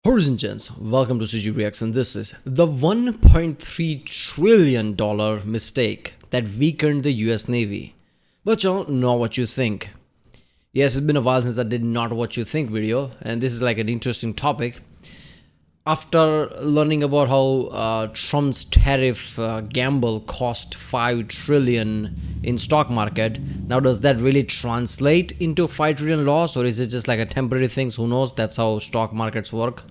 Ladies and gents, welcome to CG Reaction. This is the $1.3 trillion mistake that weakened the US Navy. But y'all know what you think. Yes, it's been a while since I did not what you think video, and this is like an interesting topic. After learning about how Trump's tariff gamble cost $5 trillion in stock market, now does that really translate into $5 trillion loss, or is it just like a temporary thing? Who knows? That's how stock markets work.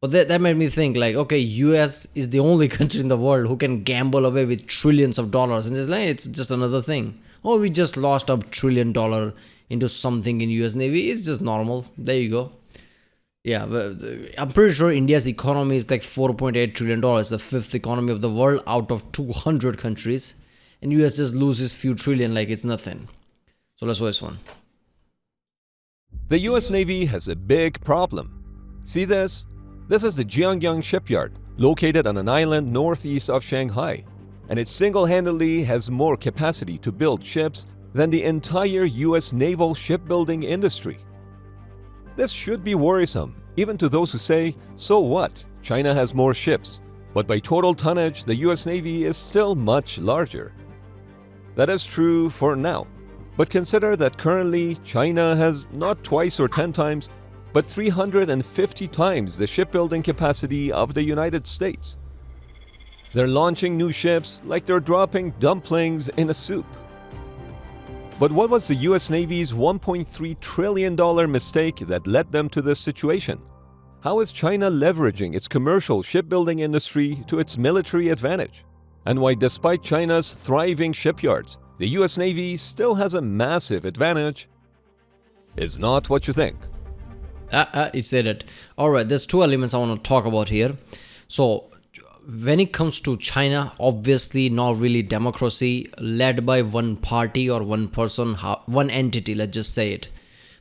But that made me think like, okay, US is the only country in the world who can gamble away with trillions of dollars, and it's just another thing. Oh, we just lost $1 trillion into something in US Navy. It's just normal. There you go. Yeah, but I'm pretty sure India's economy is like $4.8 trillion, the fifth economy of the world out of 200 countries. And US just loses few trillion like it's nothing. So let's watch this one. The US Navy has a big problem. See this? This is the Jiangyang shipyard, located on an island northeast of Shanghai. And it single-handedly has more capacity to build ships than the entire US naval shipbuilding industry. This should be worrisome, even to those who say, so what? China has more ships. But by total tonnage, the US Navy is still much larger. That is true for now. But consider that currently, China has not twice or 10 times, but 350 times the shipbuilding capacity of the United States. They're launching new ships like they're dropping dumplings in a soup. But what was the US Navy's $1.3 trillion mistake that led them to this situation? How is China leveraging its commercial shipbuilding industry to its military advantage? And why, despite China's thriving shipyards, the US Navy still has a massive advantage is not what you think. You said it. Alright, there's two elements I want to talk about here. So, when it comes to China, obviously not really democracy led by one party or one person, one entity, let's just say it.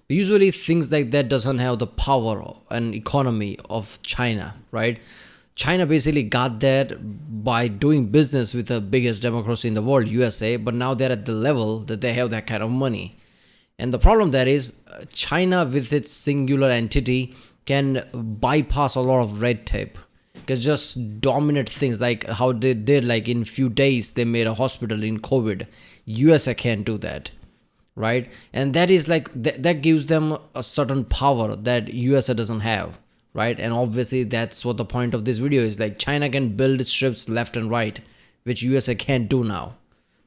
But usually things like that doesn't have the power and economy of China, right? China basically got that by doing business with the biggest democracy in the world, USA, but now they're at the level that they have that kind of money. And the problem there is China with its singular entity can bypass a lot of red tape. Because just dominate things like how they did, like in few days they made a hospital in COVID. USA can't do that, right? And that is like that gives them a certain power that USA doesn't have, right? And obviously that's what the point of this video is. Like China can build ships left and right, which USA can't do now,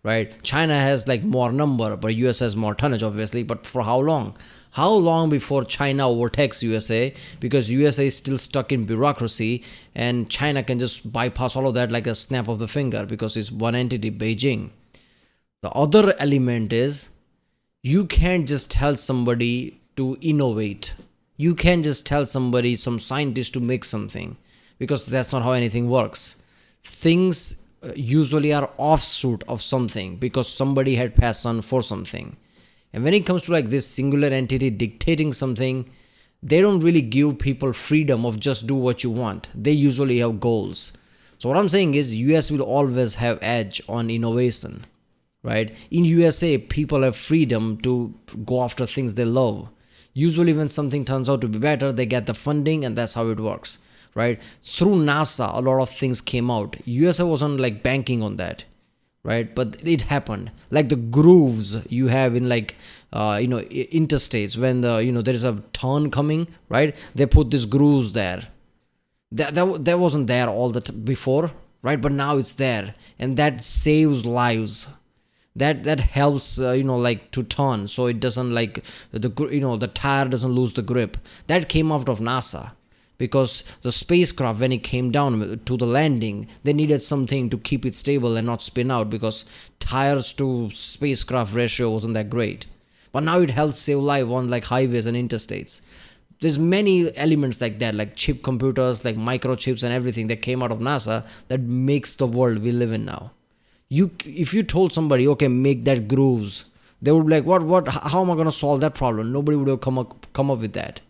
right? China has like more number, but US has more tonnage, obviously. But for how long? How long before China overtakes USA? Because USA is still stuck in bureaucracy, and China can just bypass all of that like a snap of the finger because it's one entity, Beijing. The other element is you can't just tell somebody to innovate. You can't just tell somebody, some scientist, to make something, because that's not how anything works. Things usually are offshoot of something because somebody had passion for something. And when it comes to like this singular entity dictating something, they don't really give people freedom of just do what you want. They usually have goals. So what I'm saying is US will always have edge on innovation, right? In USA, people have freedom to go after things they love. Usually when something turns out to be better, they get the funding, and that's how it works, right? Through NASA, a lot of things came out. USA wasn't like banking on that, right? But it happened. Like the grooves you have in like interstates, when there is a turn coming, right? They put these grooves there. That wasn't there all before, right? But now it's there, and that saves lives. That helps like to turn, so it doesn't like the tire doesn't lose the grip. That came out of NASA. Because the spacecraft, when it came down to the landing, they needed something to keep it stable and not spin out, because tires to spacecraft ratio wasn't that great. But now it helps save life on like highways and interstates. There's many elements like that, like chip computers, like microchips and everything that came out of NASA that makes the world we live in now. If you told somebody, okay, make that grooves, they would be like, what? How am I going to solve that problem? Nobody would have come up with that.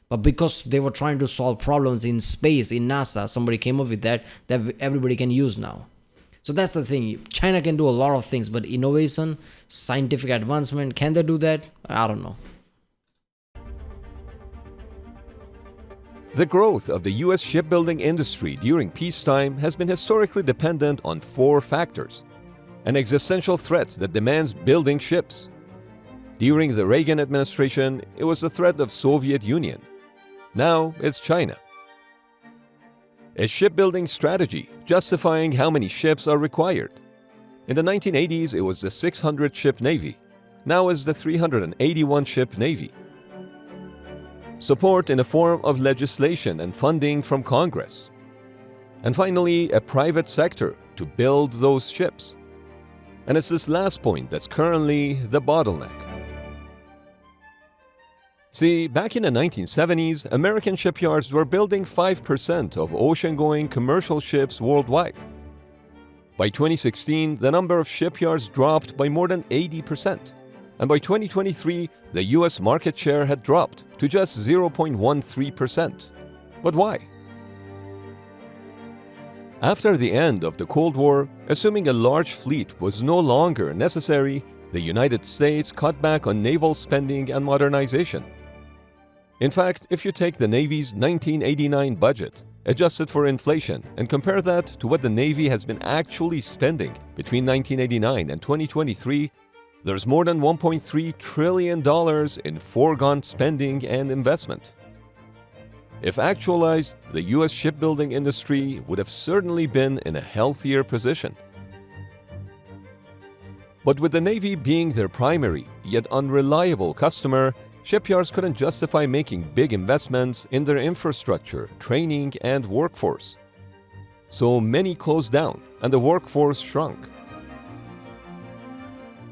But because they were trying to solve problems in space, in NASA, somebody came up with that everybody can use now. So that's the thing. China can do a lot of things, but innovation, scientific advancement, can they do that? I don't know. The growth of the US shipbuilding industry during peacetime has been historically dependent on four factors. An existential threat that demands building ships. During the Reagan administration, it was the threat of Soviet Union. Now it's China. A shipbuilding strategy justifying how many ships are required. In the 1980s, it was the 600-ship Navy. Now it's the 381-ship Navy. Support in the form of legislation and funding from Congress. And finally, a private sector to build those ships. And it's this last point that's currently the bottleneck. See, back in the 1970s, American shipyards were building 5% of ocean-going commercial ships worldwide. By 2016, the number of shipyards dropped by more than 80%. And by 2023, the US market share had dropped to just 0.13%. But why? After the end of the Cold War, assuming a large fleet was no longer necessary, the United States cut back on naval spending and modernization. In fact, if you take the Navy's 1989 budget, adjusted for inflation, and compare that to what the Navy has been actually spending between 1989 and 2023, there's more than $1.3 trillion in foregone spending and investment. If actualized, the US shipbuilding industry would have certainly been in a healthier position. But with the Navy being their primary, yet unreliable customer, shipyards couldn't justify making big investments in their infrastructure, training, and workforce. So many closed down, and the workforce shrunk.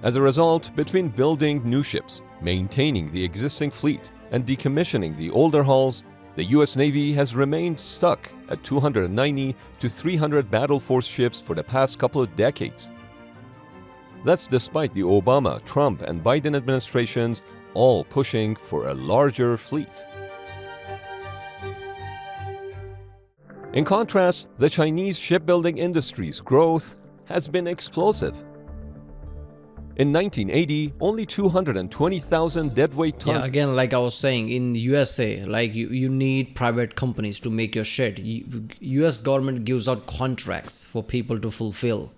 As a result, between building new ships, maintaining the existing fleet, and decommissioning the older hulls, the US Navy has remained stuck at 290 to 300 battle force ships for the past couple of decades. That's despite the Obama, Trump, and Biden administrations all pushing for a larger fleet. In contrast, the Chinese shipbuilding industry's growth has been explosive. In 1980, only 220,000 deadweight tons. Yeah, again, like I was saying, in USA, like you need private companies to make your shit. US government gives out contracts for people to fulfill.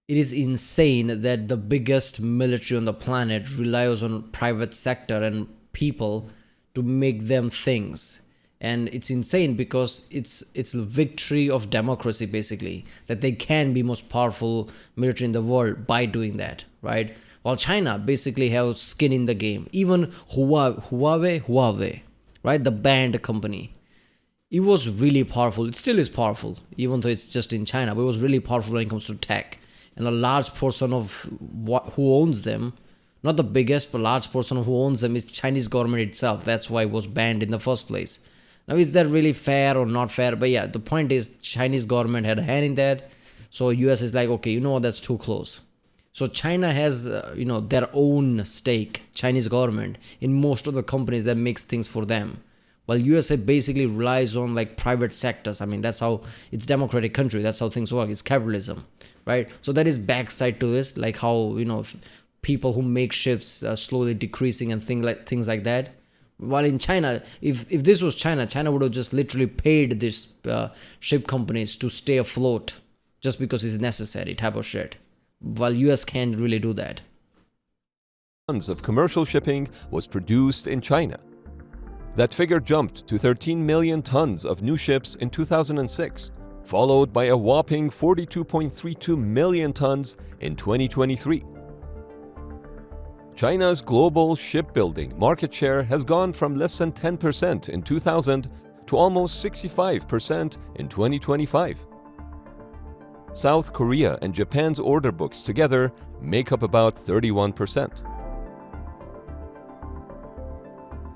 It is insane that the biggest military on the planet relies on private sector and people to make them things. And it's insane because it's the victory of democracy, basically, that they can be most powerful military in the world by doing that, right? While China basically has skin in the game. Even Huawei, right? The band company. It was really powerful. It still is powerful, even though it's just in China, but it was really powerful when it comes to tech. And a large portion of who owns them, not the biggest, but large portion of who owns them is Chinese government itself. That's why it was banned in the first place. Now, is that really fair or not fair? But yeah, the point is Chinese government had a hand in that. So US is like, okay, you know what, that's too close. So China has, their own stake, Chinese government, in most of the companies that makes things for them. While USA basically relies on like private sectors. I mean, that's how it's democratic country. That's how things work. It's capitalism, right? So that is backside to this, like how, people who make ships slowly decreasing and things like that. While in China, if this was China, China would have just literally paid these ship companies to stay afloat just because it's necessary type of shit. While US can't really do that. Tons of commercial shipping was produced in China. That figure jumped to 13 million tons of new ships in 2006, followed by a whopping 42.32 million tons in 2023. China's global shipbuilding market share has gone from less than 10% in 2000 to almost 65% in 2025. South Korea and Japan's order books together make up about 31%.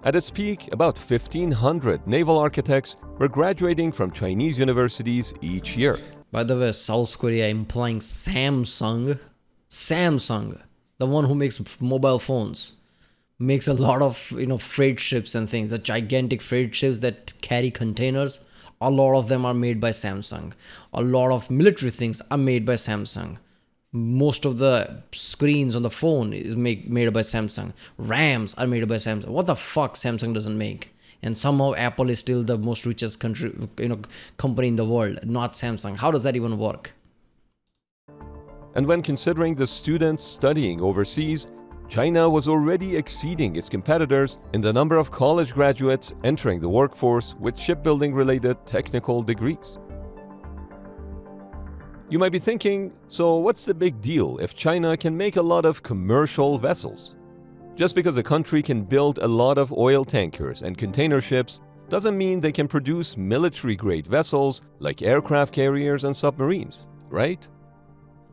At its peak, about 1,500 naval architects were graduating from Chinese universities each year. By the way, South Korea implying Samsung, the one who makes mobile phones, makes a lot of freight ships and things. The gigantic freight ships that carry containers, a lot of them are made by Samsung. A lot of military things are made by Samsung. Most of the screens on the phone is made by Samsung. RAMs are made by Samsung. What the fuck Samsung doesn't make? and somehow Apple is still the most richest country, company in the world, not Samsung. How does that even work? And when considering the students studying overseas, China was already exceeding its competitors in the number of college graduates entering the workforce with shipbuilding-related technical degrees. You might be thinking, so what's the big deal if China can make a lot of commercial vessels? Just because a country can build a lot of oil tankers and container ships doesn't mean they can produce military-grade vessels like aircraft carriers and submarines, right?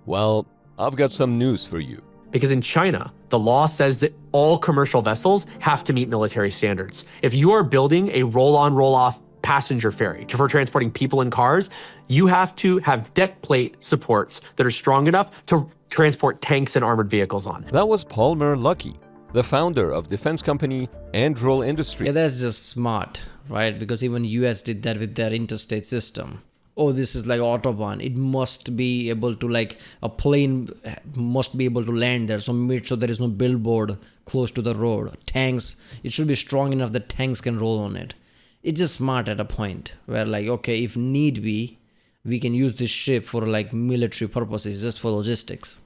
Well, I've got some news for you. Because in China, the law says that all commercial vessels have to meet military standards. If you are building a roll-on, roll-off passenger ferry for transporting people and cars, you have to have deck plate supports that are strong enough to transport tanks and armored vehicles on. That was Palmer Luckey, the founder of defense company Anduril Industries. Yeah, that's just smart, right? Because even US did that with their interstate system. Oh, this is like Autobahn. It must be able to, like, a plane must be able to land there. So make sure there is no billboard close to the road. Tanks, it should be strong enough that tanks can roll on it. It's just smart at a point where, like, okay, if need be, we can use this ship for like military purposes, just for logistics.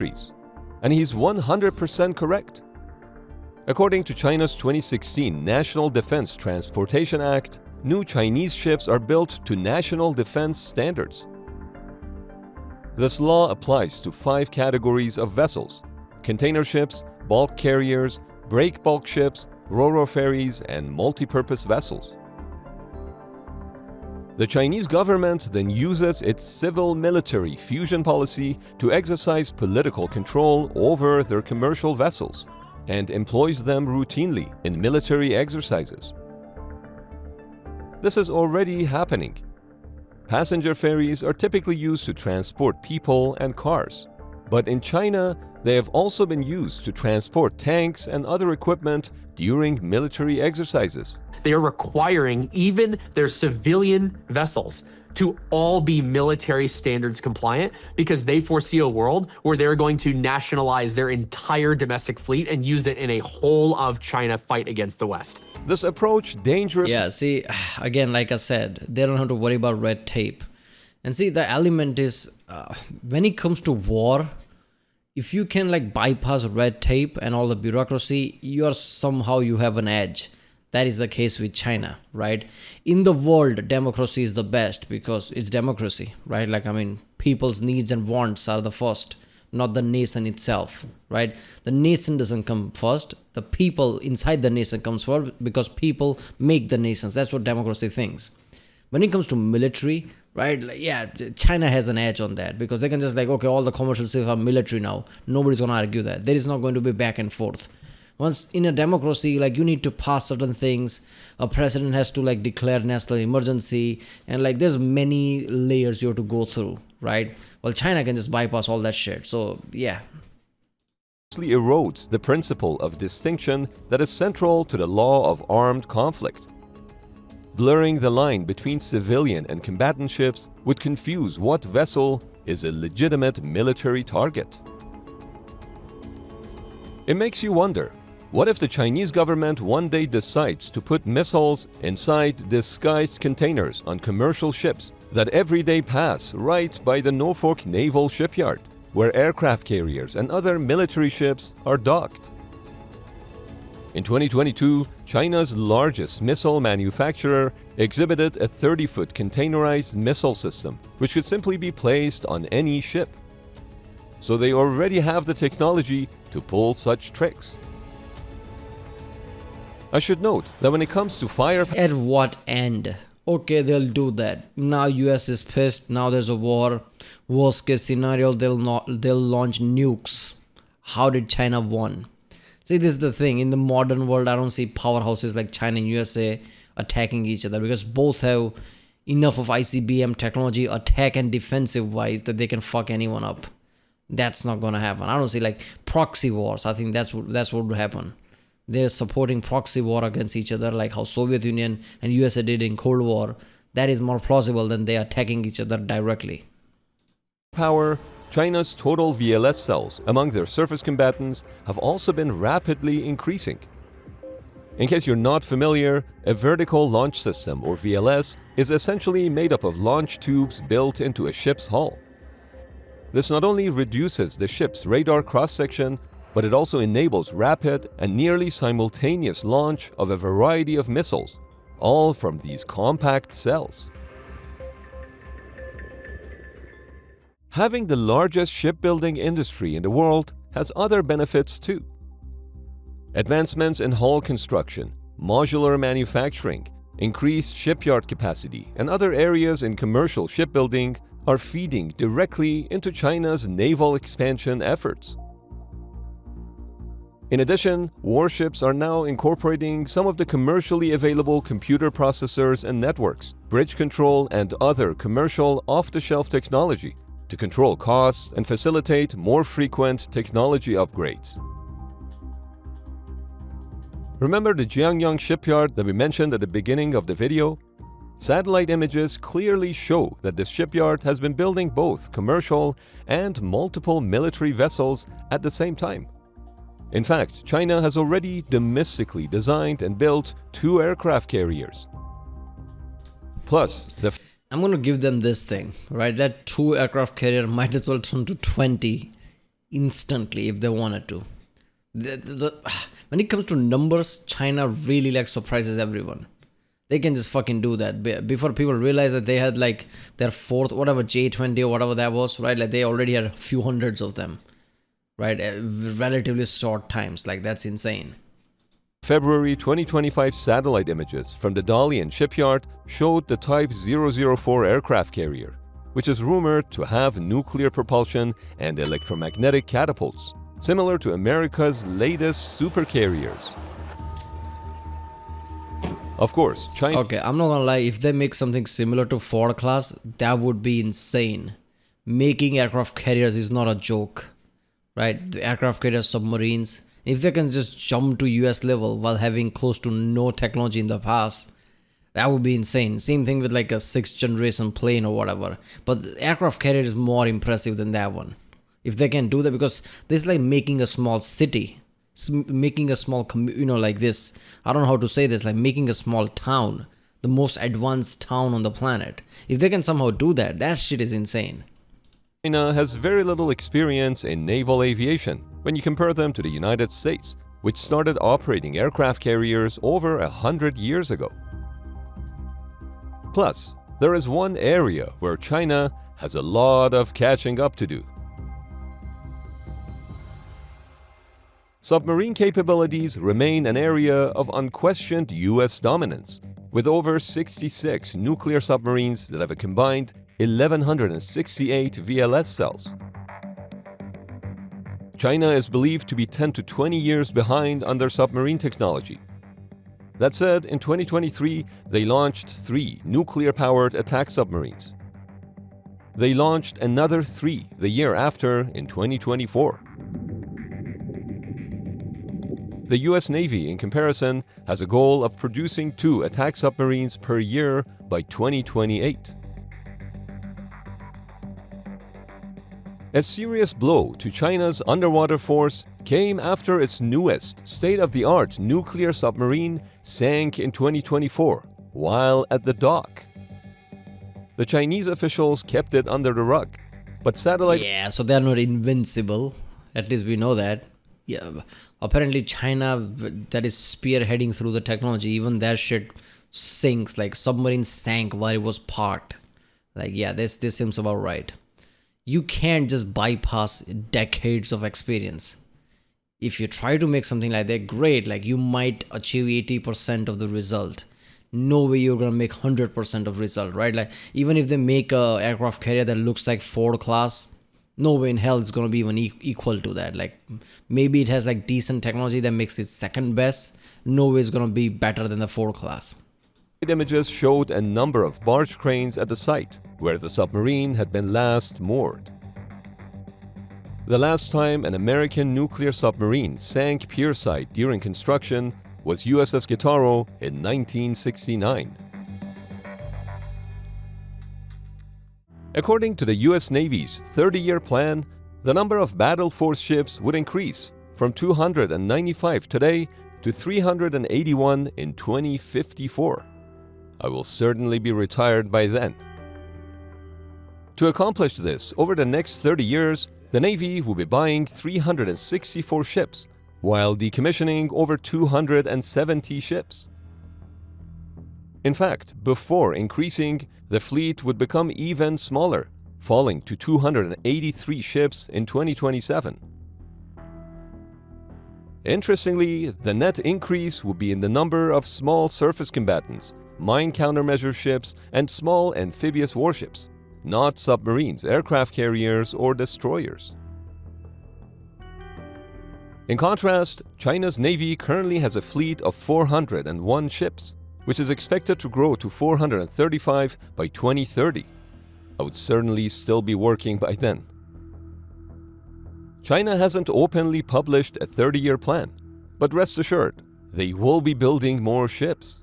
And he's 100% correct. According to China's 2016 National Defense Transportation Act, new Chinese ships are built to national defense standards. This law applies to 5 categories of vessels: container ships, bulk carriers, break bulk ships, ro-ro ferries, and multi-purpose vessels. The Chinese government then uses its civil-military fusion policy to exercise political control over their commercial vessels and employs them routinely in military exercises. This is already happening. Passenger ferries are typically used to transport people and cars, but in China, they have also been used to transport tanks and other equipment during military exercises. They are requiring even their civilian vessels to all be military standards compliant because they foresee a world where they're going to nationalize their entire domestic fleet and use it in a whole of China fight against the West. This approach dangerous. Yeah, see, again, like I said, they don't have to worry about red tape. And see, the element is, when it comes to war, if you can like bypass red tape and all the bureaucracy, you have an edge. That is the case with China, right? In the world, democracy is the best because it's democracy, right? Like, I mean, people's needs and wants are the first, not the nation itself, right? The nation doesn't come first. The people inside the nation comes first because people make the nations. That's what democracy thinks. When it comes to military, right? Like, yeah, China has an edge on that because they can just like, okay, all the commercial ships are military now. Nobody's going to argue that. There is not going to be back and forth. Once in a democracy, like, you need to pass certain things. A president has to like declare national emergency, and like there's many layers you have to go through, right? Well, China can just bypass all that shit. So yeah. Erodes the principle of distinction that is central to the law of armed conflict. Blurring the line between civilian and combatant ships would confuse what vessel is a legitimate military target. It makes you wonder, what if the Chinese government one day decides to put missiles inside disguised containers on commercial ships that every day pass right by the Norfolk Naval Shipyard, where aircraft carriers and other military ships are docked? In 2022, China's largest missile manufacturer exhibited a 30-foot containerized missile system, which could simply be placed on any ship. So they already have the technology to pull such tricks. I should note that when it comes to fire... At what end? Okay, they'll do that. Now US is pissed, now there's a war. Worst case scenario, they'll launch nukes. How did China won? See, this is the thing. In the modern world, I don't see powerhouses like China and USA attacking each other because both have enough of ICBM technology, attack and defensive wise, that they can fuck anyone up. That's not gonna happen. I don't see like proxy wars. I think that's what would happen. They're supporting proxy war against each other, like how Soviet Union and USA did in Cold War. That is more plausible than they attacking each other directly. Power, China's total VLS cells among their surface combatants have also been rapidly increasing. In case you're not familiar, a vertical launch system, or VLS, is essentially made up of launch tubes built into a ship's hull. This not only reduces the ship's radar cross-section, but it also enables rapid and nearly simultaneous launch of a variety of missiles, all from these compact cells. Having the largest shipbuilding industry in the world has other benefits too. Advancements in hull construction, modular manufacturing, increased shipyard capacity, and other areas in commercial shipbuilding are feeding directly into China's naval expansion efforts. In addition, warships are now incorporating some of the commercially available computer processors and networks, bridge control, and other commercial off-the-shelf technology to control costs and facilitate more frequent technology upgrades. Remember the Jiangyang shipyard that we mentioned at the beginning of the video? Satellite images clearly show that this shipyard has been building both commercial and multiple military vessels at the same time. In fact, China has already domestically designed and built 2 aircraft carriers. Plus, I'm going to give them this thing, right? That 2 aircraft carrier might as well turn to 20 instantly if they wanted to. When it comes to numbers, China really surprises everyone. They can just fucking do that. Before people realize that they had their 4th, whatever, J-20 or whatever that was, right? They already had a few hundreds of them, right? Relatively short times. That's insane. February 2025 satellite images from the Dalian shipyard showed the Type 004 aircraft carrier, which is rumored to have nuclear propulsion and electromagnetic catapults, similar to America's latest supercarriers. Of course, China... Okay, I'm not gonna lie, if they make something similar to Ford class, that would be insane. Making aircraft carriers is not a joke, right? The aircraft carriers, submarines, if they can just jump to US level while having close to no technology in the past, that would be insane. Same thing with a 6th generation plane or whatever. But the aircraft carrier is more impressive than that one. If they can do that, because this is making a small city, making a small, this, I don't know how to say this, making a small town, the most advanced town on the planet. If they can somehow do that, that shit is insane. China has very little experience in naval aviation when you compare them to the United States, which started operating aircraft carriers over 100 years ago. Plus, there is one area where China has a lot of catching up to do. Submarine capabilities remain an area of unquestioned US dominance, with over 66 nuclear submarines that have a combined 1,168 VLS cells. China is believed to be 10 to 20 years behind on their submarine technology. That said, in 2023, they launched 3 nuclear-powered attack submarines. They launched another 3 the year after in 2024. The US Navy, in comparison, has a goal of producing 2 attack submarines per year by 2028. A serious blow to China's underwater force came after its newest state-of-the-art nuclear submarine sank in 2024 while at the dock. The Chinese officials kept it under the rug, but satellite... Yeah, so they're not invincible. At least we know that. Yeah, apparently China, that is spearheading through the technology, even their shit sinks, submarine sank while it was parked. This seems about right. You can't just bypass decades of experience. If you try to make something like that, great, you might achieve 80% of the result. No way you're gonna make 100% of result, right? Even if they make a aircraft carrier that looks like Ford class, no way in hell it's gonna be even equal to that. Maybe it has decent technology that makes it second best. No way it's gonna be better than the Ford class. Images showed a number of barge cranes at the site where the submarine had been last moored. The last time an American nuclear submarine sank pierside during construction was USS Guitarro in 1969. According to the US Navy's 30-year plan, the number of battle force ships would increase from 295 today to 381 in 2054. I will certainly be retired by then. To accomplish this, over the next 30 years, the Navy will be buying 364 ships, while decommissioning over 270 ships. In fact, before increasing, the fleet would become even smaller, falling to 283 ships in 2027. Interestingly, the net increase will be in the number of small surface combatants, mine countermeasure ships, and small amphibious warships, not submarines, aircraft carriers, or destroyers. In contrast, China's Navy currently has a fleet of 401 ships, which is expected to grow to 435 by 2030. I would certainly still be working by then. China hasn't openly published a 30-year plan, but rest assured, they will be building more ships.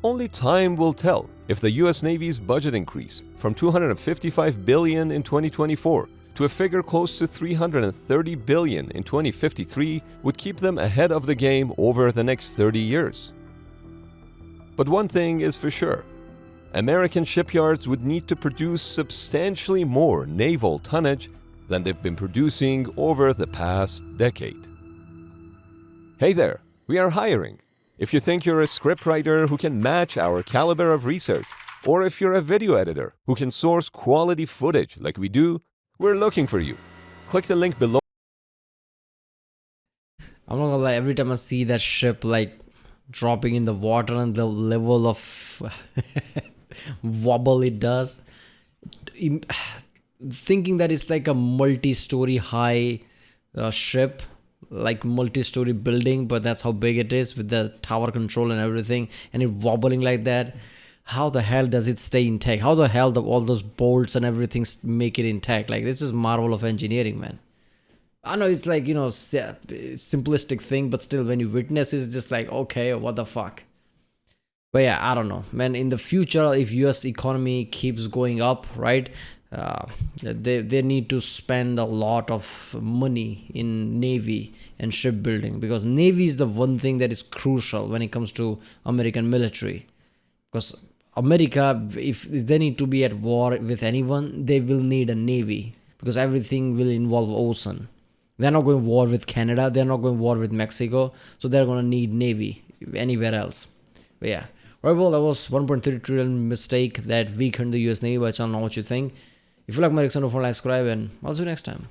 Only time will tell if the US Navy's budget increase from $255 billion in 2024 to a figure close to $330 billion in 2053 would keep them ahead of the game over the next 30 years. But one thing is for sure, American shipyards would need to produce substantially more naval tonnage than they've been producing over the past decade. Hey there, we are hiring. If you think you're a scriptwriter who can match our caliber of research, or if you're a video editor who can source quality footage like we do, we're looking for you. Click the link below. I'm not gonna lie, every time I see that ship like dropping in the water and the level of wobble it does, thinking that it's like a multi-story high ship, like multi-story building, but that's how big it is with the tower control and everything, and it wobbling like that. How the hell does it stay intact? How the hell all those bolts and everything make it intact? Like, this is marvel of engineering, man. I know it's like, simplistic thing, but still when you witness it, it's just like, okay, what the fuck. But yeah, I don't know, man. In the future, if US economy keeps going up, right, they need to spend a lot of money in Navy and shipbuilding, because Navy is the one thing that is crucial when it comes to American military. Because America, if they need to be at war with anyone, they will need a Navy, because everything will involve ocean. They're not going war with Canada, they're not going war with Mexico, so they're going to need Navy anywhere else. But yeah, right, well, that was 1.3 trillion mistake that weakened the US Navy. But I don't know what you think. If you like my reaction, don't forget to subscribe, and I'll see you next time.